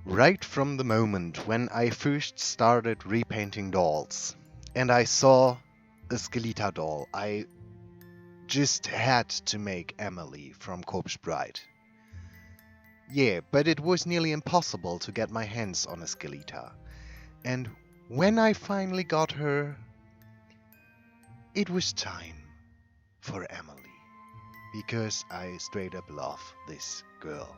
Right from the moment when I first started repainting dolls and I saw a Skeleta doll, I just had to make Emily from Corpsebride. Yeah, but it was nearly impossible to get my hands on a Skeleta. And when I finally got her, it was time for Emily. Because I straight up love this girl.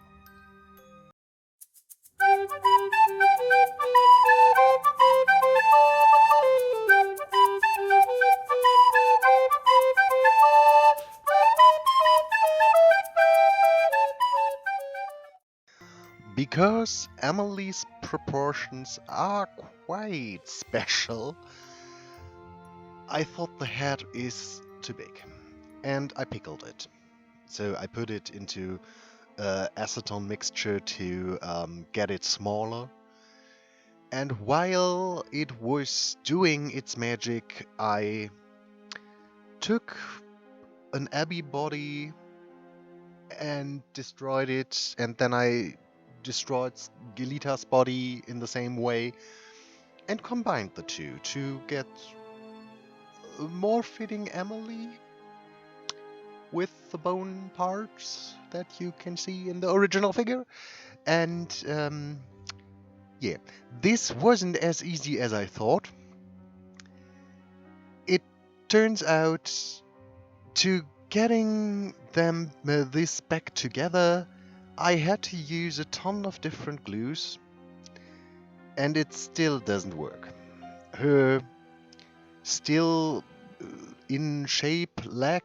Because Emily's proportions are quite special, I thought the head is too big, and I pickled it. So I put it into acetone mixture to get it smaller. And while it was doing its magic, I took an Abbey body and destroyed it, and then I destroyed Gelita's body in the same way, and combined the two to get a more fitting Emily with the bone parts that you can see in the original figure. And yeah, this wasn't as easy as I thought. It turns out to getting them this back together, I had to use a ton of different glues, and it still doesn't work. Her still in shape leg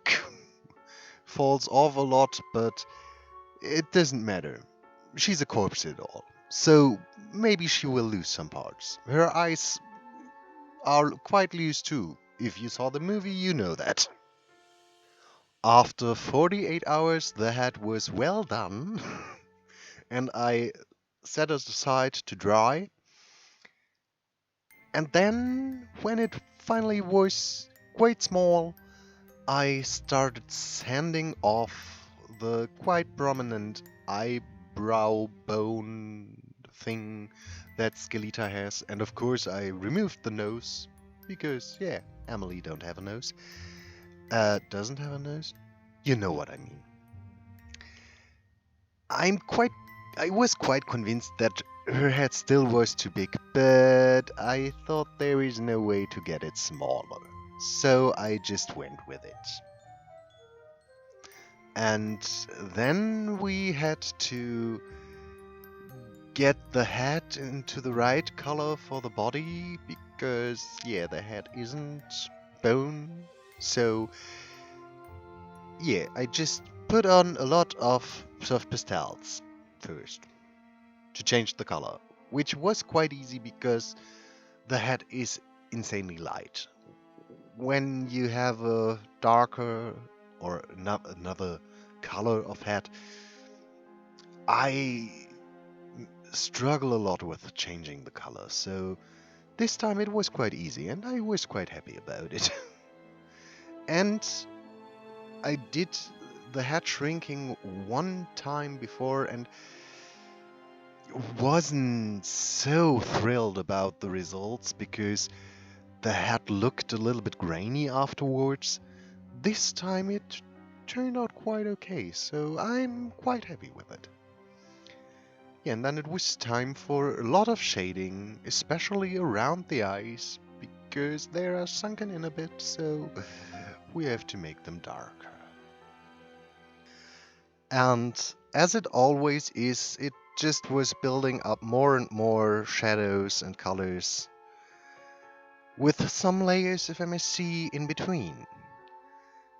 falls off a lot, but it doesn't matter. She's a corpse doll, so maybe she will lose some parts. Her eyes are quite loose too. If you saw the movie, you know that. After 48 hours, the head was well done, and I set it aside to dry. And then, when it finally was quite small, I started sanding off the quite prominent eyebrow bone thing that Skeleta has, and of course I removed the nose, because yeah, Emily don't have a nose. Doesn't have a nose? You know what I mean. I was quite convinced that her head still was too big, but I thought there is no way to get it smaller. So I just went with it. And then we had to get the head into the right color for the body, because yeah, the head isn't bone. So yeah, I just put on a lot of soft pastels first to change the color, which was quite easy because the head is insanely light. When you have a darker or another color of head, I struggle a lot with changing the color, so this time it was quite easy and I was quite happy about it. And I did the head shrinking one time before and wasn't so thrilled about the results because the head looked a little bit grainy afterwards. This time it turned out quite okay, so I'm quite happy with it. Yeah, and then it was time for a lot of shading, especially around the eyes, because they are sunken in a bit, so we have to make them darker. And as it always is, it just was building up more and more shadows and colors, with some layers of MSC in between.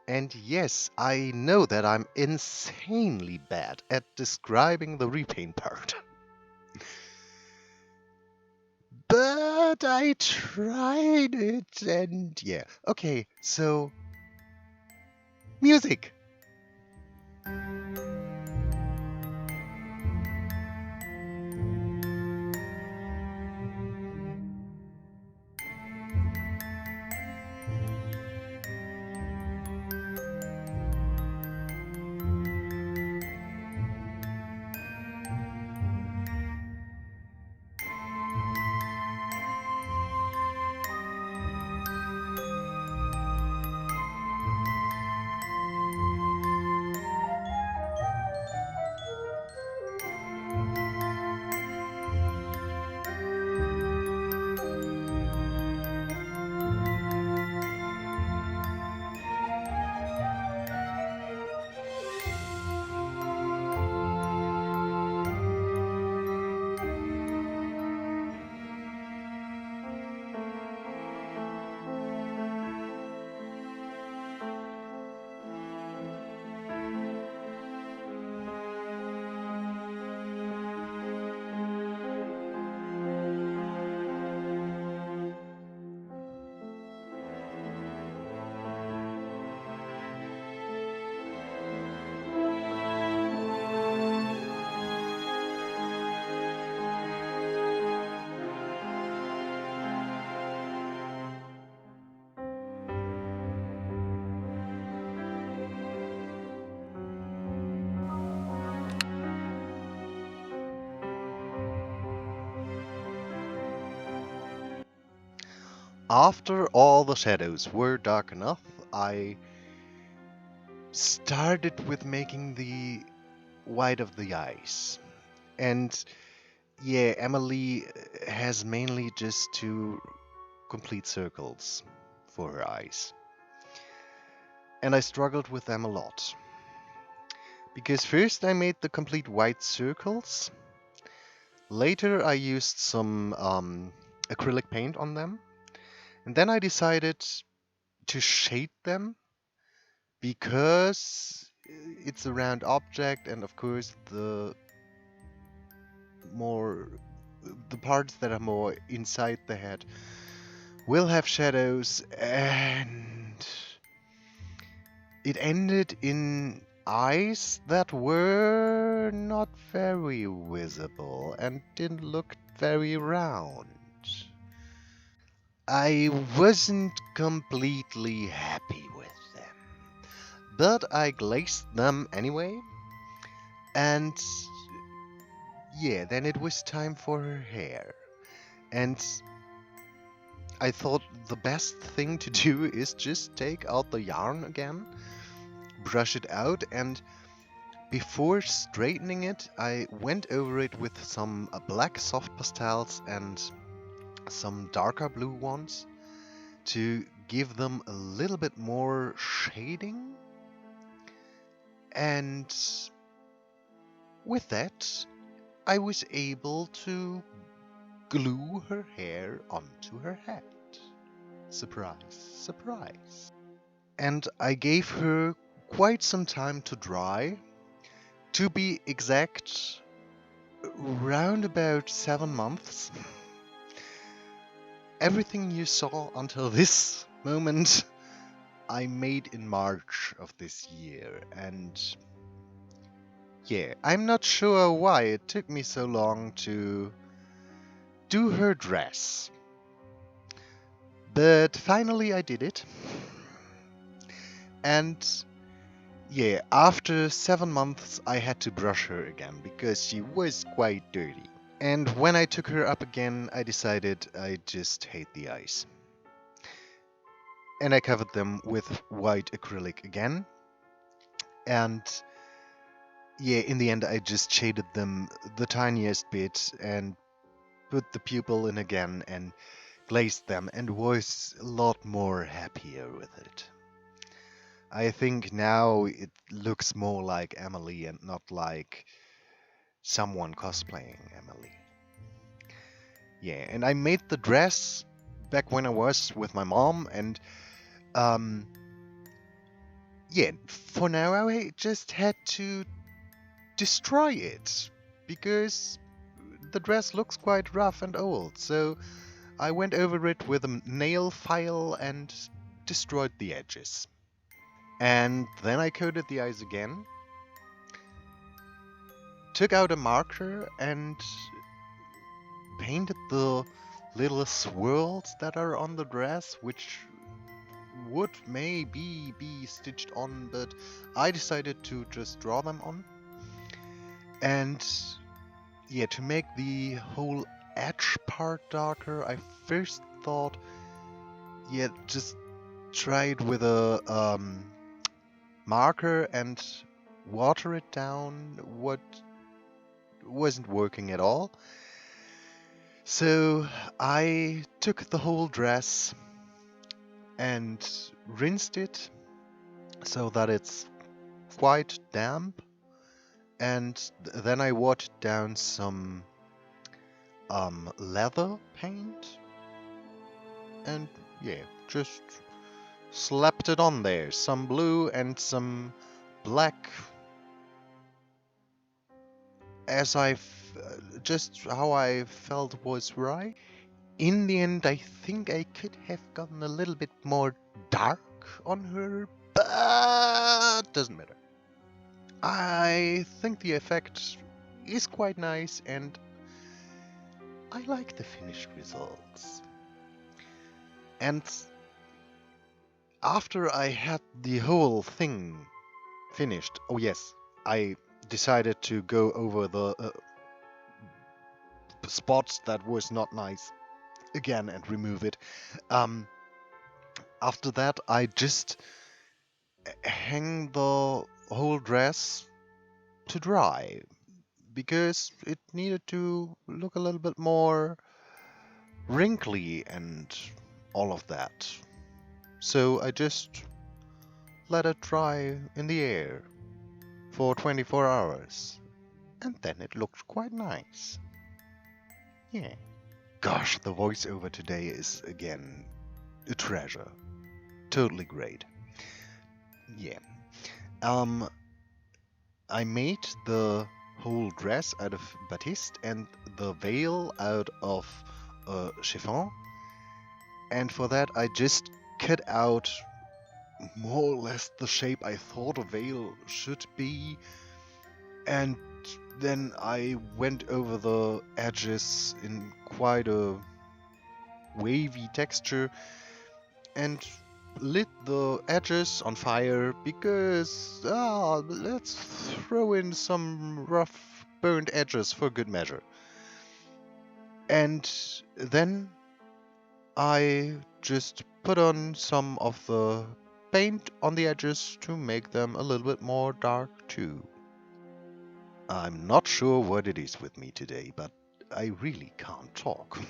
And yes, I know that I'm insanely bad at describing the repaint part. But I tried it, and yeah. Okay, so music. After all the shadows were dark enough, I started with making the white of the eyes. And yeah, Emily has mainly just two complete circles for her eyes. And I struggled with them a lot. Because first I made the complete white circles. Later I used some acrylic paint on them. And then I decided to shade them because it's a round object, and of course more the parts that are more inside the head will have shadows, and it ended in eyes that were not very visible and didn't look very round. I wasn't completely happy with them, but I glazed them anyway, and yeah, then it was time for her hair. And I thought the best thing to do is just take out the yarn again, brush it out, and before straightening it, I went over it with some black soft pastels and some darker blue ones to give them a little bit more shading. And with that, I was able to glue her hair onto her head. Surprise, surprise. And I gave her quite some time to dry. To be exact, round about 7 months. Everything you saw until this moment I made in March of this year, and yeah, I'm not sure why it took me so long to do her dress. But finally I did it. And yeah, after 7 months I had to brush her again because she was quite dirty. And when I took her up again, I decided I just hate the eyes. And I covered them with white acrylic again. And yeah, in the end I just shaded them the tiniest bit and put the pupil in again and glazed them and was a lot more happier with it. I think now it looks more like Emily and not like someone cosplaying Emily. Yeah, and I made the dress back when I was with my mom, and yeah, for now I just had to destroy it because the dress looks quite rough and old, so I went over it with a nail file and destroyed the edges. And then I coated the eyes again, took out a marker and painted the little swirls that are on the dress, which would maybe be stitched on, but I decided to just draw them on. And yeah, to make the whole edge part darker, I first thought, yeah, just try it with a marker and water it down. What wasn't working at all. So I took the whole dress and rinsed it so that it's quite damp, and then I watered down some leather paint and yeah, just slapped it on there. Some blue and some black, as just how I felt was right. In the end, I think I could have gotten a little bit more dark on her, but doesn't matter. I think the effect is quite nice, and I like the finished results. And after I had the whole thing finished, oh yes, I decided to go over the spots that was not nice. again and remove it. Um, After that, I just hang the whole dress to dry because it needed to look a little bit more wrinkly and all of that. So I just let it dry in the air for 24 hours, and then it looked quite nice. Yeah. Gosh, the voiceover today is again a treasure. Totally great. Yeah. Um, I made the whole dress out of batiste and the veil out of chiffon, and for that I just cut out more or less the shape I thought a veil should be, and then I went over the edges in quite a wavy texture and lit the edges on fire because let's throw in some rough burnt edges for good measure. And then I just put on some of the paint on the edges to make them a little bit more dark too. I'm not sure what it is with me today, but I really can't talk.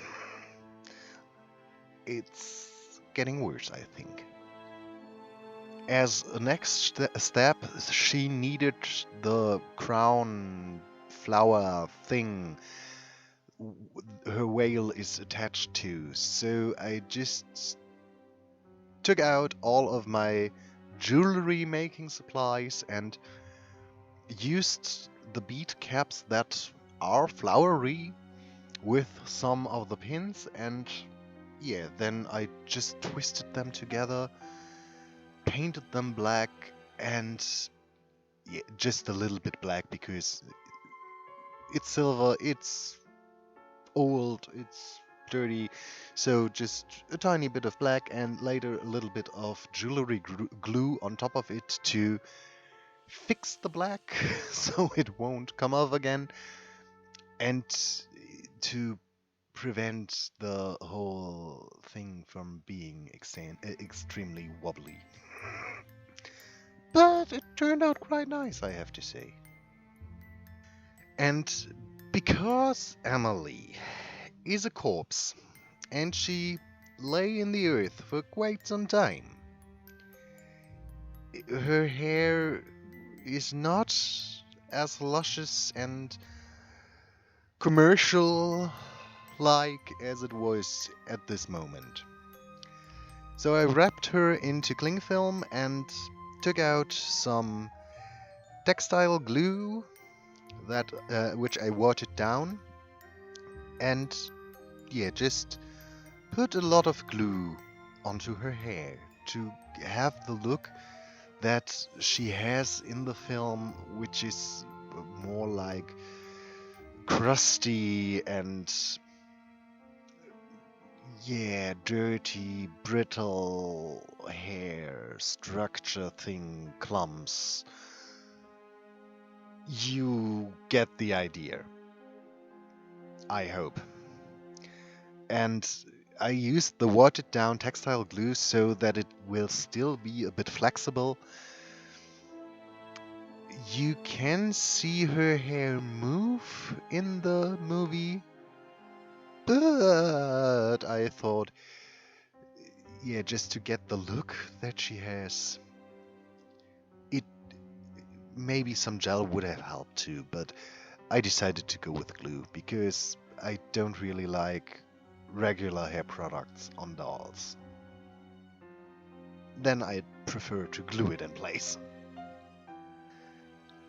It's getting worse, I think. As a next step, she needed the crown flower thing her veil is attached to, so I just took out all of my jewelry making supplies and used the bead caps that are flowery with some of the pins, and yeah, then I just twisted them together, painted them black, and yeah, just a little bit black because it's silver, it's old, it's dirty, so just a tiny bit of black and later a little bit of jewelry glue on top of it to fix the black so it won't come off again, and to prevent the whole thing from being extremely wobbly. But it turned out quite nice, I have to say. And because Emily is a corpse and she lay in the earth for quite some time, her hair is not as luscious and commercial like as it was at this moment. So I wrapped her into cling film and took out some textile glue that which I watered down, and yeah, just put a lot of glue onto her hair to have the look that she has in the film, which is more like crusty and yeah, dirty, brittle hair structure thing, clumps. You get the idea, I hope. And I used the watered down textile glue so that it will still be a bit flexible. You can see her hair move in the movie, but I thought, yeah, just to get the look that she has, it maybe some gel would have helped too, but I decided to go with glue because I don't really like regular hair products on dolls. Then I prefer to glue it in place.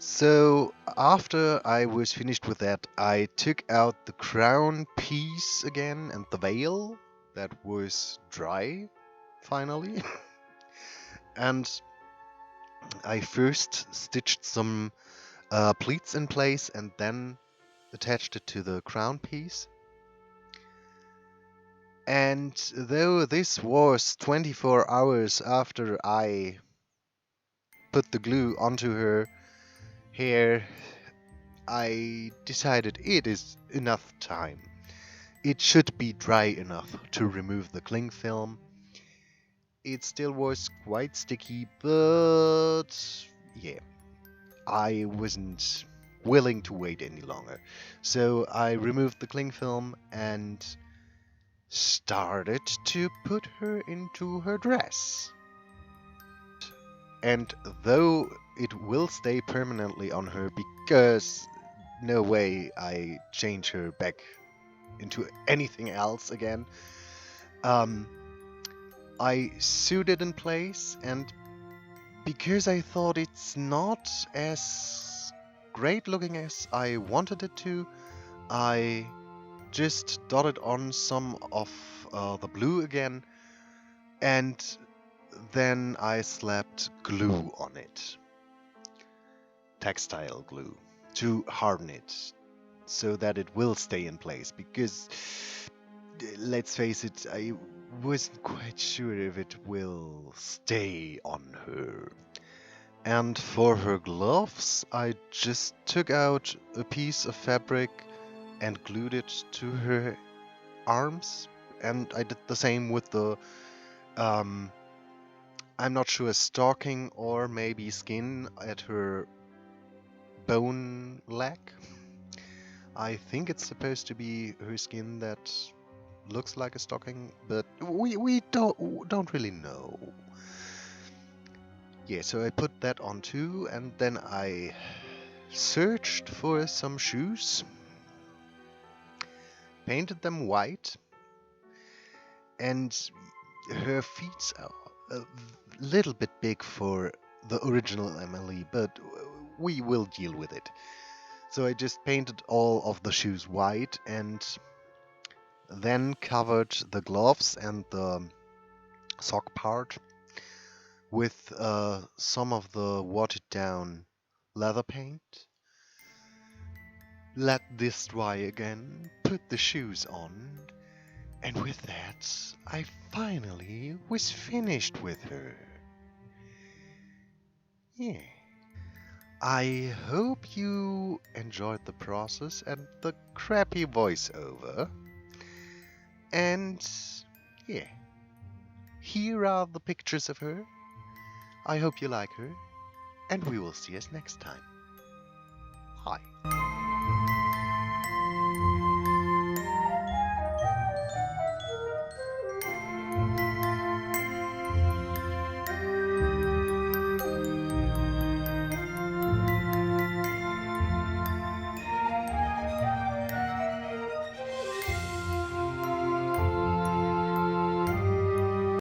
So after I was finished with that, I took out the crown piece again and the veil that was dry finally. And I first stitched some pleats in place and then attached it to the crown piece. And though this was 24 hours after I put the glue onto her hair, I decided it is enough time. It should be dry enough to remove the cling film. It still was quite sticky, but yeah, I wasn't willing to wait any longer. So I removed the cling film and started to put her into her dress. And though it will stay permanently on her because no way I change her back into anything else again, um, I sewed it in place, and because I thought it's not as great looking as I wanted it to, I just dotted on some of the blue again, and then I slapped glue on it. Textile glue. To harden it. So that it will stay in place. Because, let's face it, I wasn't quite sure if it will stay on her. And for her gloves, I just took out a piece of fabric and glued it to her arms. And I did the same with the, I'm not sure, stocking or maybe skin at her bone leg. I think it's supposed to be her skin that looks like a stocking, but we don't really know. Yeah, so I put that on too, and then I searched for some shoes, painted them white, and her feet are a little bit big for the original Emily, but we will deal with it. So I just painted all of the shoes white and then covered the gloves and the sock part with some of the watered down leather paint. Let this dry again, put the shoes on, and with that, I finally was finished with her. Yeah. I hope you enjoyed the process and the crappy voiceover. And yeah, here are the pictures of her. I hope you like her, and we will see us next time. Bye.